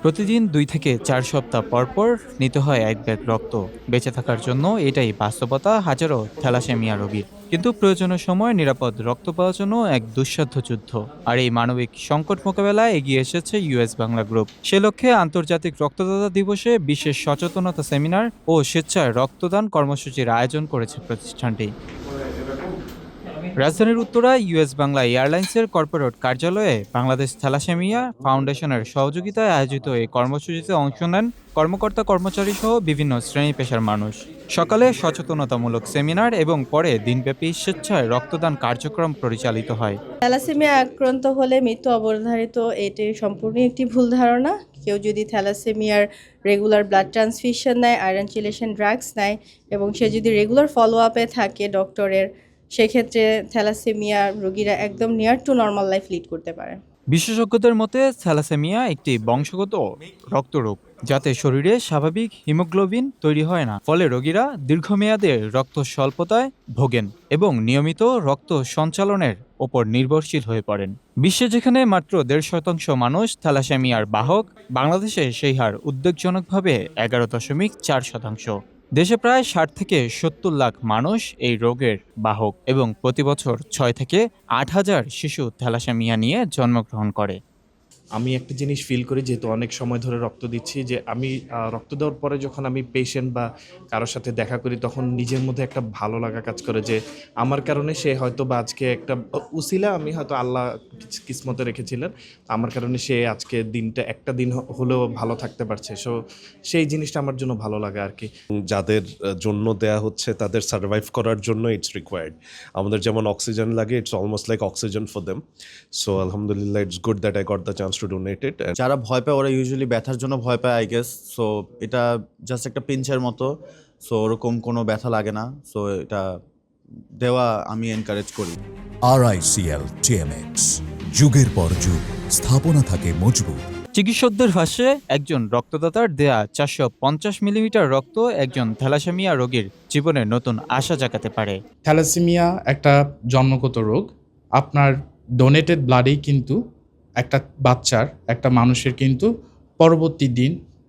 প্রতিদিন ২ থেকে ৪ সপ্তাহ পরপর নিতে হয় এক ব্যাগ রক্ত। বেঁচে থাকার জন্য এটাই বাস্তবতা হাজারো থ্যালাসেমিয়া রোগীর। কিন্তু প্রয়োজনের সময় নিরাপদ রক্ত পাওয়ার জন্য এক দুঃসাধ্য যুদ্ধ। আর এই মানবিক সংকট মোকাবেলায় এগিয়ে এসেছে ইউএস বাংলা গ্রুপ। সে লক্ষ্যে আন্তর্জাতিক রক্তদাতা দিবসে বিশেষ সচেতনতা সেমিনার ও স্বেচ্ছায় রক্তদান কর্মসূচির আয়োজন করেছে প্রতিষ্ঠানটি। রাজধানীর উত্তরায় ইউএস বাংলা এয়ারলাইন্সের কর্পোরেট কার্যালয়ে বাংলাদেশ থ্যালাসেমিয়া ফাউন্ডেশনের সহযোগিতায় আয়োজিত এই কর্মসূচিতে অংশ নেন কর্মকর্তা কর্মচারী সহ বিভিন্ন শ্রেণী পেশার মানুষ। সকালে সচেতনতামূলক সেমিনার এবং পরে দিনব্যাপী স্বেচ্ছায় রক্তদান কার্যক্রম পরিচালিত হয়। থ্যালাসেমিয়া আক্রান্ত হলে মৃত্যু অবধারিত, এটি সম্পূর্ণ একটি ভুল ধারণা। কেউ যদি থ্যালাসেমিয়ার রেগুলার ব্লাড ট্রান্সফিউশন নেয়, আয়রন চিলেশন ড্রাগস নেয় এবং সে যদি রেগুলার ফলো আপে থাকে ডক্টরের, সেক্ষেত্রে থ্যালাসেমিয়া রোগীরা একদম near to normal life lead করতে পারে। বিশেষজ্ঞদের মতে থ্যালাসেমিয়া একটি বংশগত রক্তরোগ, যাতে শরীরে স্বাভাবিক হিমোগ্লোবিন তৈরি হয় না। ফলে রোগীরা দীর্ঘমেয়াদে রক্ত স্বল্পতায় ভোগেন এবং নিয়মিত রক্ত সঞ্চালনের ওপর নির্ভরশীল হয়ে পড়েন। বিশ্বে যেখানে মাত্র ১.৫% মানুষ থ্যালাসেমিয়ার বাহক, বাংলাদেশে সেই হার উদ্বেগজনকভাবে ১১.৪%। দেশে প্রায় ৬০ থেকে ৭০ লাখ মানুষ এই রোগের বাহক এবং প্রতি বছর ৬ থেকে ৮ হাজার শিশু থ্যালাসেমিয়া নিয়ে জন্মগ্রহণ করে। আমি একটা জিনিস ফিল করি, যেহেতু অনেক সময় ধরে রক্ত দিচ্ছি, যে আমি রক্ত দেওয়ার পরে যখন আমি পেশেন্ট বা কারোর সাথে দেখা করি, তখন নিজের মধ্যে একটা ভালো লাগা কাজ করে যে আমার কারণে সে হয়তো বা আজকে একটা উসিলা, আমি হয়তো আল্লাহ কিসমতে রেখেছিলেন, আমার কারণে সে আজকে দিনটা একটা দিন হলেও ভালো থাকতে পারছে। সো সেই জিনিসটা আমার জন্য ভালো লাগে আর কি। যাদের জন্য দেয়া হচ্ছে তাদের সার্ভাইভ করার জন্য ইটস রিকোয়ার্ড। আমাদের যেমন অক্সিজেন লাগে, it's almost like oxygen for them. So আলহামদুলিল্লাহ, it's good that I got the chance to donate it. যারা ভয় পায় ওরা ইউজুয়ালি ব্যথার জন্য ভয় পায়, আই গেস। সো এটা জাস্ট একটা পিঞ্চের মতো, সো ওরকম কোনো ব্যথা লাগে না। সো এটা দেওয়া আমি এনকারেজ করি। RICL TMX, যুগের পর যুগ স্থাপনা থাকে মজবুত। চিকিৎসকদের ভাষ্যে একজন রক্তদাতার দেয়া ৪৫০ মিলিমিটার রক্ত একজন থ্যালাসেমিয়া রোগীর জীবনে নতুন আশা জাগাতে পারে। থ্যালাসেমিয়া একটা জন্মগত রোগ। আপনার ডোনেটেড ব্লাডেই কিন্তু একটা বাচ্চার, একটা মানুষের কিন্তু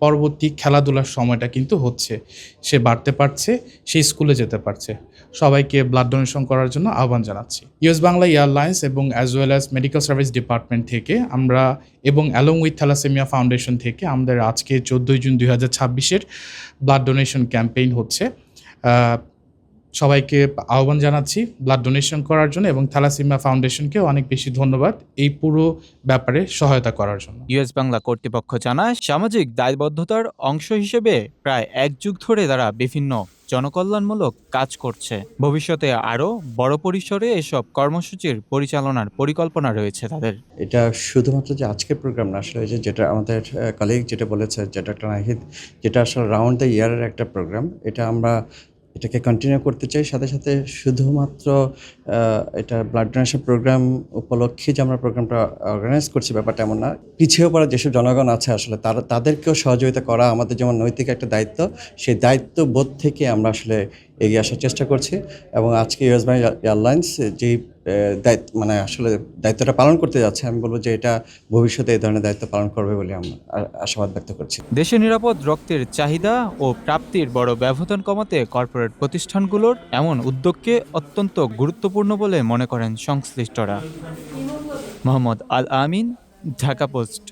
পরবর্তী খেলাধুলার সময়টা কিন্তু হচ্ছে, সে বাড়তে পারছে, সে স্কুলে যেতে পারছে। সবাইকে ব্লাড ডোনেশন করার জন্য আহ্বান জানাচ্ছি। ইউএস বাংলা এয়ারলাইন্স এবং as well as medical service department থেকে আমরা, এবং অ্যালং উইথ থ্যালাসেমিয়া ফাউন্ডেশন থেকে আমাদের আজকে 14 জুন 2026-এর ব্লাড ডোনেশন ক্যাম্পেইন হচ্ছে। সবাইকে আহ্বান জানাচ্ছি ব্লাড ডোনেশন করার জন্য, এবং থ্যালাসেমিয়া ফাউন্ডেশনকেও অনেক বেশি ধন্যবাদ এই পুরো ব্যাপারে সহায়তা করার জন্য। ইউএস বাংলা কর্তৃপক্ষ জানায়, সামাজিক দায়বদ্ধতার অংশ হিসেবে প্রায় ১ যুগ ধরে তারা বিভিন্ন জনকল্যাণমূলক কাজ করছে। ভবিষ্যতে আরও বড় পরিসরে এসব কর্মসূচির পরিচালনার পরিকল্পনা রয়েছে তাদের। এটা শুধুমাত্র যে আজকের প্রোগ্রাম না, আসলে যে যেটা আমাদের কলিগ যেটা বলেছে, যেটা ডক্টর নাহিদ, যেটা আসলে রাউন্ড দ্য ইয়ারের একটা প্রোগ্রাম, এটা আমরা এটাকে কন্টিনিউ করতে চাই। সাথে সাথে শুধুমাত্র এটা ব্লাড ডোনেশন প্রোগ্রাম উপলক্ষে যে আমরা প্রোগ্রামটা অর্গানাইজ করছি ব্যাপারটা এমন না। পিছিয়ে পড়া যেসব জনগণ আছে আসলে তাদেরকেও সহযোগিতা করা আমাদের যেমন নৈতিক একটা দায়িত্ব, সেই দায়িত্ববোধ থেকে আমরা আসলে এগিয়ে আসার চেষ্টা করছি। এবং আজকে ইউএস বাংলা এয়ারলাইন্স যেই দায়িত্বটা পালন করতে যাচ্ছে, আমি বলবো যে এটা ভবিষ্যতে এই ধরনের দায়িত্ব পালন করবে বলে আমরা আশাবাদ ব্যক্ত করছি। দেশে নিরাপদ রক্তের চাহিদা ও প্রাপ্তির বড় ব্যবধান কমাতে কর্পোরেট প্রতিষ্ঠানগুলোর এমন উদ্যোগকে অত্যন্ত গুরুত্বপূর্ণ বলে মনে করেন সংশ্লিষ্টরা। মোহাম্মদ আল আমিন, ঢাকা পোস্ট।